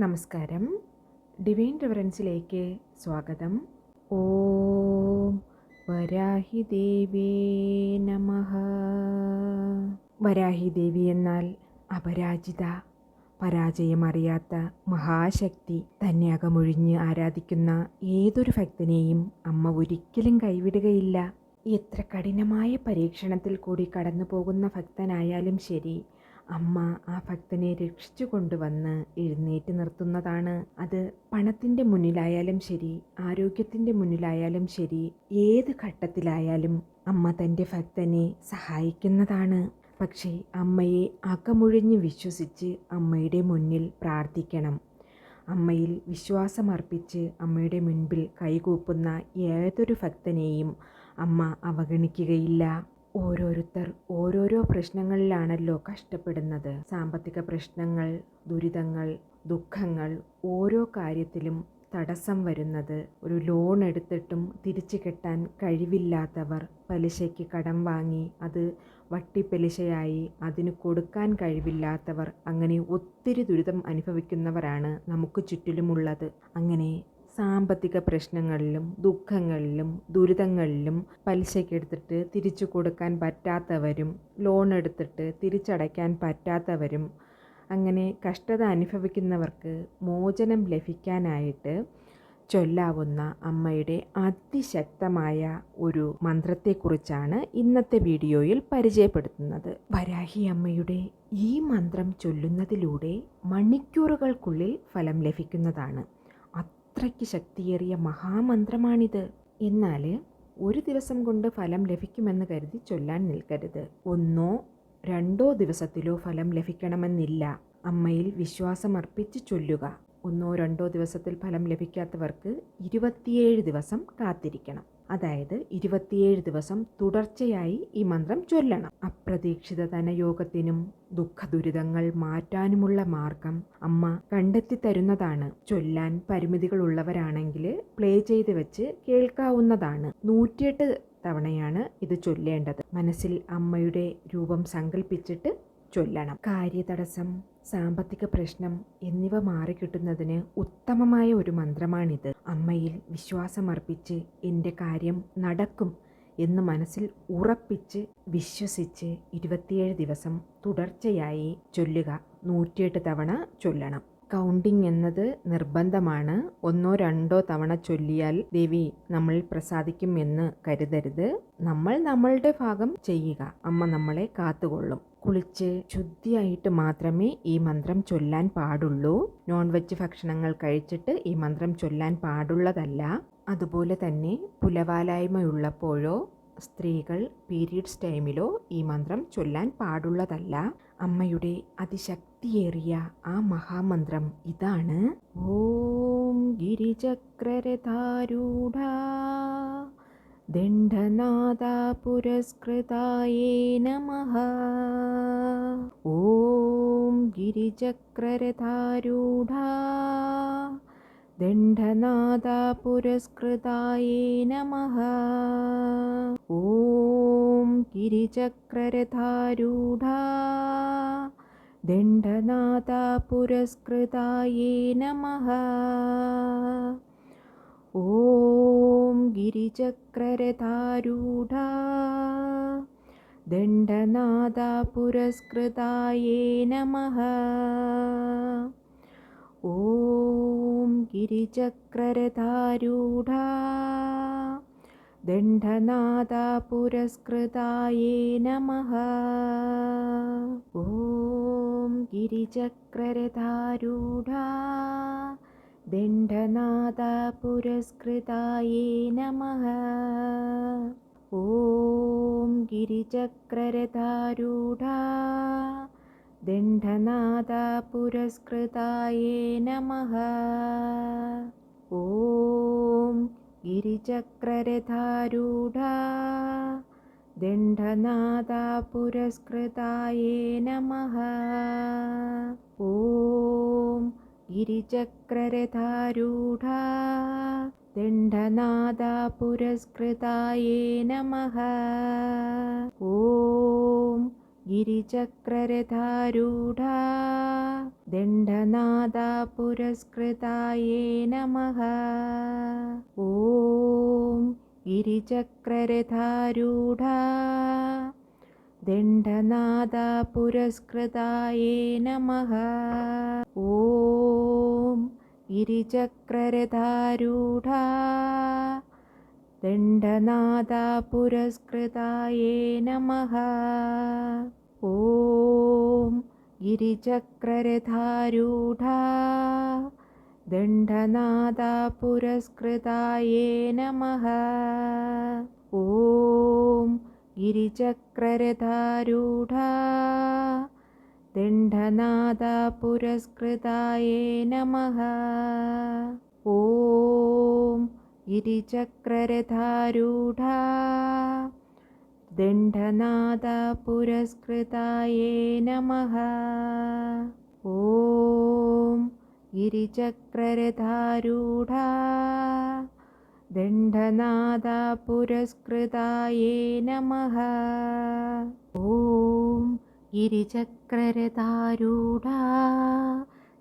നമസ്കാരം. ഡിവൈൻ റിവറൻസിലേക്ക് സ്വാഗതം. ഓം വരാഹി ദേവേ നമഃ. വരാഹി ദേവി എന്നാൽ അപരാജിത, പരാജയമറിയാത്ത മഹാശക്തി. തന്നെ അകമൊഴിഞ്ഞ് ആരാധിക്കുന്ന ഏതൊരു ഭക്തനെയും അമ്മ ഒരിക്കലും കൈവിടുകയില്ല. എത്ര കഠിനമായ പരീക്ഷണത്തിൽ കൂടി കടന്നു പോകുന്ന ഭക്തനായാലും ശരി, അമ്മ ആ ഭക്തനെ രക്ഷിച്ചു കൊണ്ടുവന്ന് എഴുന്നേറ്റ് നിർത്തുന്നതാണ്. അത് പണത്തിൻ്റെ മുന്നിലായാലും ശരി, ആരോഗ്യത്തിൻ്റെ മുന്നിലായാലും ശരി, ഏത് ഘട്ടത്തിലായാലും അമ്മ തൻ്റെ ഭക്തനെ സഹായിക്കുന്നതാണ്. പക്ഷേ അമ്മയെ അകമൊഴിഞ്ഞ് വിശ്വസിച്ച് അമ്മയുടെ മുന്നിൽ പ്രാർത്ഥിക്കണം. അമ്മയിൽ വിശ്വാസമർപ്പിച്ച് അമ്മയുടെ മുൻപിൽ കൈകൂപ്പുന്ന ഏതൊരു ഭക്തനെയും അമ്മ അവഗണിക്കുകയില്ല. ഓരോരുത്തർ ഓരോരോ പ്രശ്നങ്ങളിലാണല്ലോ കഷ്ടപ്പെടുന്നത്. സാമ്പത്തിക പ്രശ്നങ്ങൾ, ദുരിതങ്ങൾ, ദുഃഖങ്ങൾ, ഓരോ കാര്യത്തിലും തടസ്സം വരുന്നത്. ഒരു ലോൺ എടുത്തിട്ടും തിരിച്ചു കെട്ടാൻ കഴിവില്ലാത്തവർ, പലിശയ്ക്ക് കടം വാങ്ങി അത് വട്ടിപ്പലിശയായി അതിന് കൊടുക്കാൻ കഴിവില്ലാത്തവർ, അങ്ങനെ ഒത്തിരി ദുരിതം അനുഭവിക്കുന്നവരാണ് നമുക്ക് ചുറ്റിലുമുള്ളത്. അങ്ങനെ സാമ്പത്തിക പ്രശ്നങ്ങളിലും ദുഃഖങ്ങളിലും ദുരിതങ്ങളിലും പലിശയ്ക്കെടുത്തിട്ട് തിരിച്ചു കൊടുക്കാൻ പറ്റാത്തവരും, ലോൺ എടുത്തിട്ട് തിരിച്ചടയ്ക്കാൻ പറ്റാത്തവരും, അങ്ങനെ കഷ്ടത അനുഭവിക്കുന്നവർക്ക് മോചനം ലഭിക്കാനായിട്ട് ചൊല്ലാവുന്ന അമ്മയുടെ അതിശക്തമായ ഒരു മന്ത്രത്തെക്കുറിച്ചാണ് ഇന്നത്തെ വീഡിയോയിൽ പരിചയപ്പെടുത്തുന്നത്. വരാഹി അമ്മയുടെ ഈ മന്ത്രം ചൊല്ലുന്നതിലൂടെ മണിക്കൂറുകൾക്കുള്ളിൽ ഫലം ലഭിക്കുന്നതാണ്. അത്രയ്ക്ക് ശക്തിയേറിയ മഹാമന്ത്രമാണിത്. എന്നാൽ ഒരു ദിവസം കൊണ്ട് ഫലം ലഭിക്കുമെന്ന് കരുതി ചൊല്ലാൻ നിൽക്കരുത്. 1-2 ദിവസത്തിലോ ഫലം ലഭിക്കണമെന്നില്ല. അമ്മയിൽ വിശ്വാസമർപ്പിച്ച് ചൊല്ലുക. 1-2 ദിവസത്തിൽ ഫലം ലഭിക്കാത്തവർക്ക് 27 ദിവസം കാത്തിരിക്കണം. അതായത് 27 ദിവസം തുടർച്ചയായി ഈ മന്ത്രം ചൊല്ലണം. അപ്രതീക്ഷിത ധനയോഗത്തിനും ദുഃഖദുരിതങ്ങൾ മാറ്റാനുമുള്ള മാർഗം അമ്മ കണ്ടെത്തി തരുന്നതാണ്. ചൊല്ലാൻ പരിമിതികളുള്ളവരാണെങ്കിൽ പ്ലേ ചെയ്ത് വെച്ച് കേൾക്കാവുന്നതാണ്. 108 തവണയാണ് ഇത് ചൊല്ലേണ്ടത്. മനസ്സിൽ അമ്മയുടെ രൂപം സങ്കല്പിച്ചിട്ട് ചൊല്ലണം. കാര്യതടസ്സം, സാമ്പത്തിക പ്രശ്നം എന്നിവ മാറിക്കിട്ടുന്നതിന് ഉത്തമമായ ഒരു മന്ത്രമാണിത്. അമ്മയിൽ വിശ്വാസമർപ്പിച്ച് എൻ്റെ കാര്യം നടക്കും എന്ന് മനസ്സിൽ ഉറപ്പിച്ച് വിശ്വസിച്ച് 27 ദിവസം തുടർച്ചയായി ചൊല്ലുക. 108 തവണ ചൊല്ലണം. കൗണ്ടിങ് എന്നത് നിർബന്ധമാണ്. 1-2 തവണ ചൊല്ലിയാൽ ദേവി നമ്മളിൽ പ്രസാദിക്കും എന്ന് കരുതരുത്. നമ്മൾ നമ്മളുടെ ഭാഗം ചെയ്യുക. അമ്മ നമ്മളെ കാത്തുകൊള്ളും. കുളിച്ച് ശുദ്ധിയായിട്ട് മാത്രമേ ഈ മന്ത്രം ചൊല്ലാൻ പാടുള്ളൂ. നോൺ വെജ് ഭക്ഷണങ്ങൾ കഴിച്ചിട്ട് ഈ മന്ത്രം ചൊല്ലാൻ പാടുള്ളതല്ല. അതുപോലെ തന്നെ പുലവാലായ്മയുള്ളപ്പോഴോ സ്ത്രീകൾ പീരിയഡ്സ് ടൈമിലോ ഈ മന്ത്രം ചൊല്ലാൻ പാടുള്ളതല്ല. അമ്മയുടെ അതിശക്തിയേറിയ ആ മഹാമന്ത്രം ഇതാണ്. ഓം ഗിരിചക്രരഥാരൂഢ ദണ്ഡനാഥ പുരസ്കൃതായേ നമഃ. ഓം ഗിരിചക്രരഥാരൂഢ ദണ്ഡനാഥ പുരസ്കൃതായേ നമഃ. ഓം ഗിരിചക്രരഥാരൂഢ ദണ്ഡനാഥ പുരസ്കൃതായേ നമഃ. ഓം ഗിരിചക്രരഥാരൂഢ ദണ്ഡനാഥ പുരസ്കൃതായേ നമഃ. ഓം ഗിരിചക്രരഥാരൂഢ ദണ്ഡനാഥ പുരസ്കൃതായേ നമഃ. ഓം ഗിരിചക്രരഥാരൂഢ ദണ്ഡനാഥ പുരസ്കൃതായേ നമഃ. ഓം ഗിരിചക്രരഥാരൂഢ ദണ്ഡനാഥ പുരസ്കൃതായേ നമഃ. ഓം ഗിരിചക്രരഥാരൂഢ ദണ്ഡനാഥ പുരസ്കൃതായേ നമഃ. ഓം ഗിരിചക്രരഥാരൂഢ ദണ്ഡനാഥ പുരസ്കൃതായേ നമഃ. ഓം ഗിരിചക്രരഥാരൂഢ दण्डनादपुरस्कृताये नमः। ॐ गिरिचक्ररथारूढा दण्डनादपुरस्कृताये नमः। ॐ गिरिचक्ररथारूढा दण्डनादपुरस्कृताये नमः। ॐ गिरिचक्ररथारूढा दण्डनादपुरस्कृताये नमः। ॐ गिरिचक्ररथारूढा दण्डनादपुरस्कृताये नमः। ॐ गिरिचक्ररथारूढा दण्डनादपुरस्कृताये नमः। ॐ गिरिचक्ररथारूढा दण्डनादपुरस्कृताये नमः। ॐ गिरिचक्ररथारूढा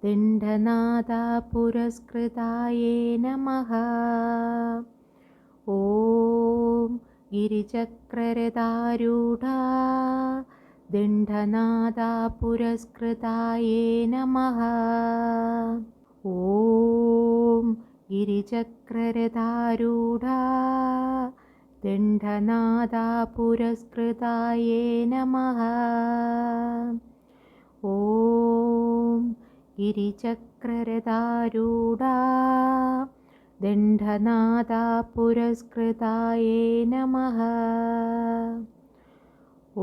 दण्डनादपुरस्कृताये नमः। ॐ गिरिचक्ररथारूढा दण्डनादपुरस्कृताये नमः। ॐ गिरिचक्ररथारूढा दण्डनादपुरस्कृताये नमः। ॐ गिरिचक्ररथारूढा दण्डनादपुरस्कृताये नमः। ॐ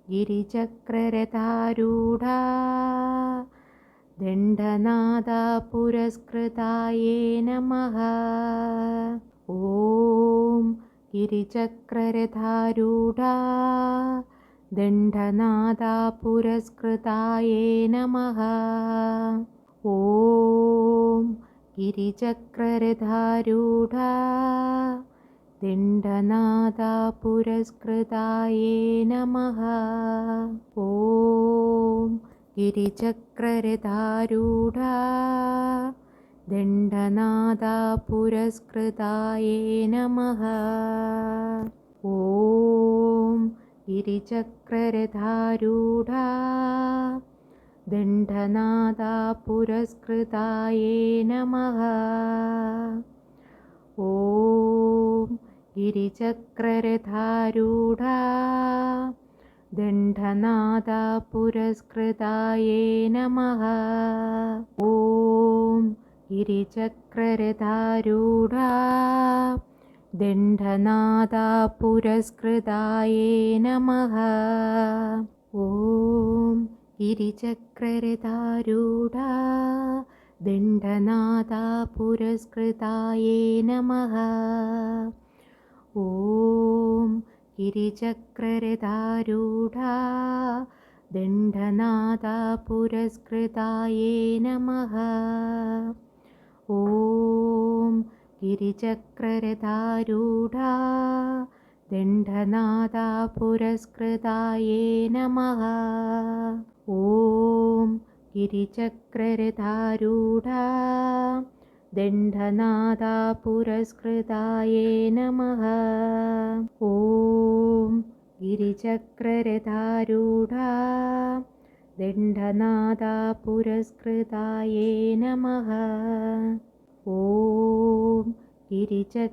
गिरिचक्ररथारूढा दण्डनादपुरस्कृताये नमः। ॐ गिरिचक्ररथारूढा दण्डनादपुरस्कृताये नमः। ॐ गिरिचक्ररथारूढा दण्डनादपुरस्कृताये नमः। ॐ गिरिचक्ररथारूढा दण्डनादपुरस्कृताये नमः। ॐ गिरिचक्ररथारूढा दण्डनादपुरस्कृताये नमः। ॐ गिरिचक्ररथारूढा दण्डनादपुरस्कृताये नमः। ॐ गिरिचक्ररथारूढा दण्डनादपुरस्कृताये नमः। ॐ गिरिचक्ररथारूढा दण्डनादपुरस्कृताये नमः। ॐ गिरिचक्ररथारूढा दण्डनादपुरस्कृताये नमः। ॐ गिरिचक्ररथारूढा दण्डनादपुरस्कृताये नमः। ॐ गिरिचक्ररथारूढा दण्डनादपुरस्कृताये नमः। ॐ गिरिचक्ररथारूढा दण्डनादपुरस्कृताये नमः। ॐ गिरिचक्ररथारूढा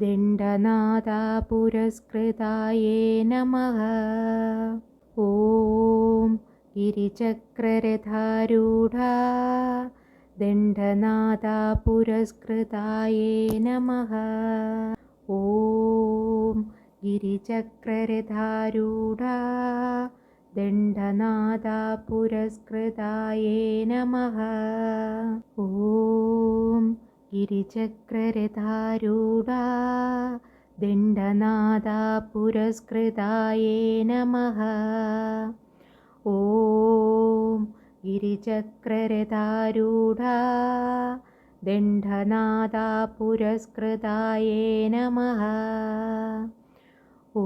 दण्डनादपुरस्कृताये नमः। ॐ गिरिचक्ररथारूढा दण्डनादपुरस्कृताये नमः। ॐ गिरिचक्ररथारूढा दण्डनादपुरस्कृताये नमः। ॐ गिरिचक्ररथारूढा दण्डनादपुरस्कृताये नमः। ॐ गिरिचक्ररथारूढा दण्डनादपुरस्कृताये नमः। ॐ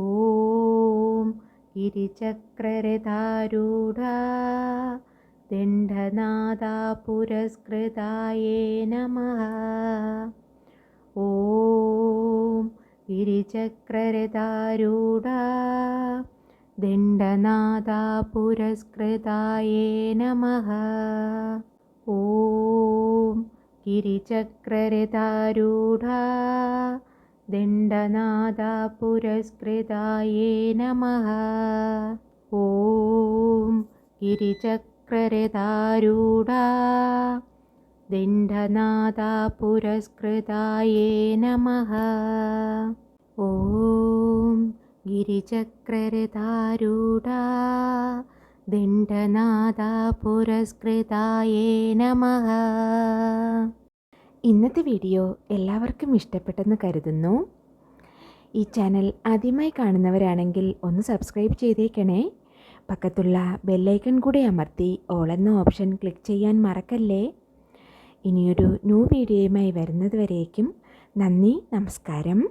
गिरिचक्ररथारूढा दण्डनादा पुरस्कृताये नमः। ॐ गिरिचक्ररथारूढा दण्डनादा पुरस्कृताये नमः। ॐ गिरिचक्ररथारूढा दण्डनादा पुरस्कृताये नमः। ॐ गिरिचक्ररथारूढा दण्डनादा पुरस्कृताये नमः। ॐ गिरिचक्ररथारूढा ദണ്ഡനാദാ പുരസ്കൃതായേ നമഃ. ഇന്നത്തെ വീഡിയോ എല്ലാവർക്കും ഇഷ്ടപ്പെട്ടെന്ന് കരുതുന്നു. ഈ ചാനൽ ആദ്യമായി കാണുന്നവരാണെങ്കിൽ ഒന്ന് സബ്സ്ക്രൈബ് ചെയ്തേക്കണേ. പക്കത്തുള്ള ബെല്ലൈക്കൺ കൂടെ അമർത്തി ഓൾ എന്ന ഓപ്ഷൻ ക്ലിക്ക് ചെയ്യാൻ മറക്കല്ലേ. ഇനിയൊരു ന്യൂ വീഡിയോയുമായി വരുന്നത് വരേക്കും നന്ദി, നമസ്കാരം.